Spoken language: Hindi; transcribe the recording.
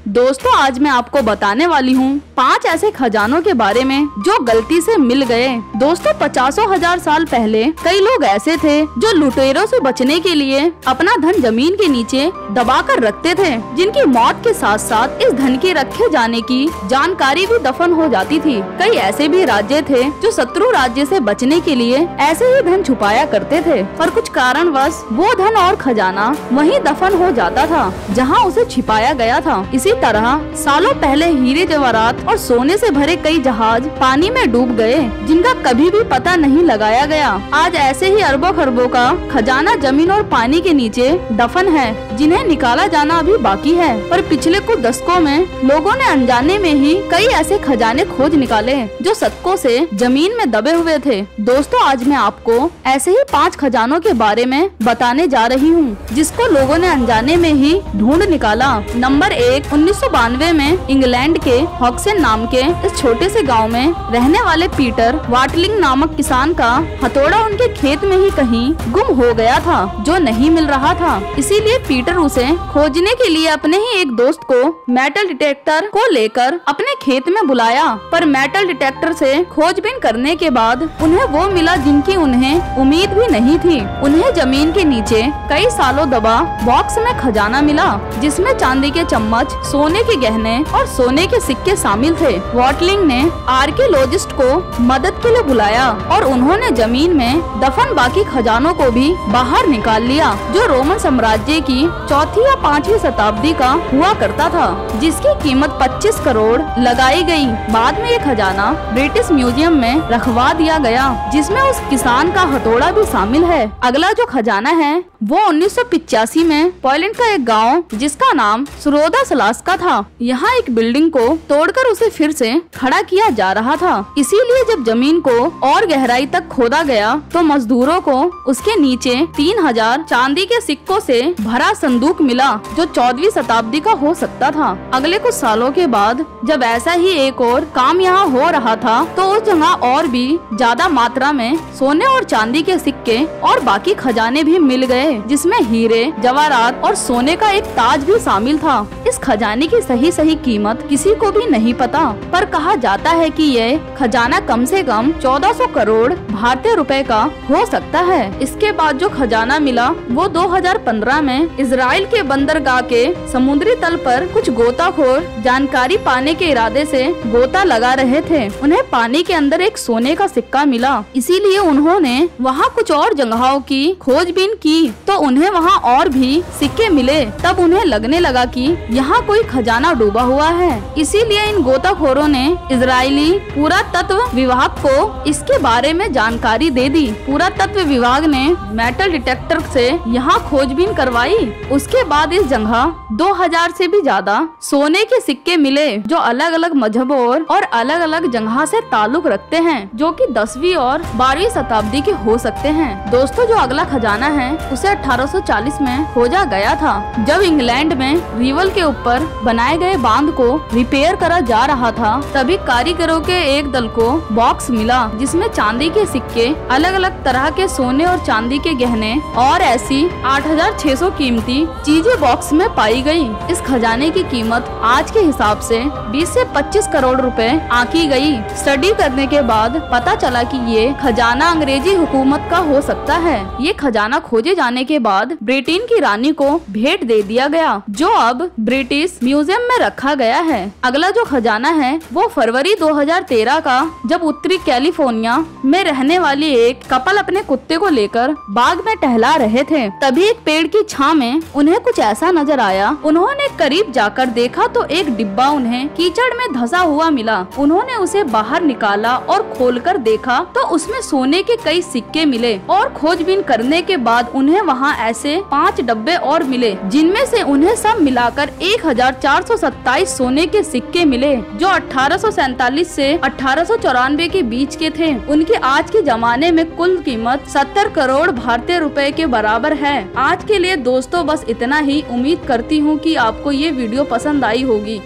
दोस्तों आज मैं आपको बताने वाली हूँ 5 ऐसे खजानों के बारे में जो गलती से मिल गए। दोस्तों 50,000 साल पहले कई लोग ऐसे थे जो लुटेरों से बचने के लिए अपना धन जमीन के नीचे दबा कर रखते थे, जिनकी मौत के साथ साथ इस धन के रखे जाने की जानकारी भी दफन हो जाती थी। कई ऐसे भी राज्य थे जो शत्रु राज्य से बचने के लिए ऐसे ही धन छुपाया करते थे और कुछ कारणवश वो धन और खजाना वहीं दफन हो जाता था जहां उसे छिपाया गया था। इसी तरह सालों पहले हीरे जवाहरात और सोने से भरे कई जहाज पानी में डूब गए, जिनका कभी भी पता नहीं लगाया गया। आज ऐसे ही अरबों खरबों का खजाना जमीन और पानी के नीचे दफन है, जिन्हें निकाला जाना अभी बाकी है। पर पिछले कुछ दशकों में लोगों ने अनजाने में ही कई ऐसे खजाने खोज निकाले जो शतकों से जमीन में दबे हुए थे। दोस्तों आज मैं आपको ऐसे ही 5 खजानों के बारे में बताने जा रही हूँ, जिसको लोगों ने अनजाने में ही ढूंढ निकाला। नंबर 1, 1992 में इंग्लैंड के हॉक्सेन नाम के इस छोटे से गांव में रहने वाले पीटर वाटलिंग नामक किसान का हथौड़ा उनके खेत में ही कहीं गुम हो गया था, जो नहीं मिल रहा था। इसीलिए पीटर उसे खोजने के लिए अपने ही एक दोस्त को मेटल डिटेक्टर को लेकर अपने खेत में बुलाया। पर मेटल डिटेक्टर से खोजबीन करने के बाद उन्हें वो मिला जिनकी उन्हें उम्मीद भी नहीं थी। उन्हें जमीन के नीचे कई सालों दबा बॉक्स में खजाना मिला, जिसमें चांदी के चम्मच, सोने के गहने और सोने के सिक्के शामिल थे। वॉटलिंग ने आर्कियोलॉजिस्ट को मदद के लिए बुलाया और उन्होंने जमीन में दफन बाकी खजानों को भी बाहर निकाल लिया, जो रोमन साम्राज्य की 4वीं या 5वीं शताब्दी का हुआ करता था, जिसकी कीमत 25 करोड़ लगाई गई। बाद में ये खजाना ब्रिटिश म्यूजियम में रखवा दिया गया, जिसमें उस किसान का हथौड़ा भी शामिल है। अगला जो खजाना है वो 1985 में पोलैंड का एक गांव जिसका नाम सुरोदा सलास्का था। यहाँ एक बिल्डिंग को तोड़कर उसे फिर से खड़ा किया जा रहा था। इसीलिए जब जमीन को और गहराई तक खोदा गया तो मजदूरों को उसके नीचे 3000 चांदी के सिक्कों से भरा संदूक मिला, जो 14वीं शताब्दी का हो सकता था। अगले कुछ सालों के बाद जब ऐसा ही एक और काम यहाँ हो रहा था तो उस जगह और भी ज्यादा मात्रा में सोने और चांदी के सिक्के और बाकी खजाने भी मिल गए, जिसमें हीरे जवाहरात और सोने का एक ताज भी शामिल था। इस खजाने की सही कीमत किसी को भी नहीं पता, पर कहा जाता है कि ये खजाना कम से कम 1400 करोड़ भारतीय रुपए का हो सकता है। इसके बाद जो खजाना मिला वो 2015 में इजराइल के बंदरगाह के समुद्री तल पर कुछ गोताखोर जानकारी पाने के इरादे से गोता लगा रहे थे। उन्हें पानी के अंदर एक सोने का सिक्का मिला, इसीलिए उन्होंने वहाँ कुछ और जगहों की खोजबीन की तो उन्हें वहाँ और भी सिक्के मिले। तब उन्हें लगने लगा कि यहाँ कोई खजाना डूबा हुआ है। इसीलिए इन गोताखोरों ने इजरायली पुरातत्व विभाग को इसके बारे में जानकारी दे दी। पुरातत्व विभाग ने मेटल डिटेक्टर से यहाँ खोजबीन करवाई। उसके बाद इस जगह 2000 से भी ज्यादा सोने के सिक्के मिले, जो अलग अलग मजहबों और अलग अलग जगह से ताल्लुक रखते हैं, जो कि 10वीं और 12वीं शताब्दी के हो सकते हैं। दोस्तों जो अगला खजाना है उसे 1840 में खोजा गया था, जब इंग्लैंड में रिवल के ऊपर बनाए गए बांध को रिपेयर करा जा रहा था। तभी कारीगरों के एक दल को बॉक्स मिला, जिसमें चांदी के सिक्के, अलग अलग तरह के सोने और चांदी के गहने और ऐसी 8600 कीमती चीजें बॉक्स में पाई गई। इस खजाने की कीमत आज के हिसाब से 20 से 25 करोड़ रुपए आंकी गई। स्टडी करने के बाद पता चला कि ये खजाना अंग्रेजी हुकूमत का हो सकता है। ये खजाना खोजे जाने के बाद ब्रिटेन की रानी को भेंट दे दिया गया, जो अब ब्रिटिश म्यूजियम में रखा गया है। अगला जो खजाना है वो फरवरी 2013 का, जब उत्तरी कैलिफोर्निया में रहने वाली एक कपल अपने कुत्ते को लेकर बाग में टहला रहे थे। तभी एक पेड़ की छां में उन्हें कुछ ऐसा नजर आया। उन्होंने करीब जाकर देखा तो एक डिब्बा उन्हें कीचड़ में धंसा हुआ मिला। उन्होंने उसे बाहर निकाला और खोलकर देखा तो उसमें सोने के कई सिक्के मिले और खोजबीन करने के बाद उन्हें वहाँ ऐसे 5 डब्बे और मिले, जिनमें से उन्हें सब मिलाकर 1427 सोने के सिक्के मिले, जो 1847 से 1894 के बीच के थे। उनकी आज के जमाने में कुल कीमत 70 करोड़ भारतीय रुपए के बराबर है। आज के लिए दोस्तों बस इतना ही। उम्मीद करती हूँ कि आपको ये वीडियो पसंद आई होगी।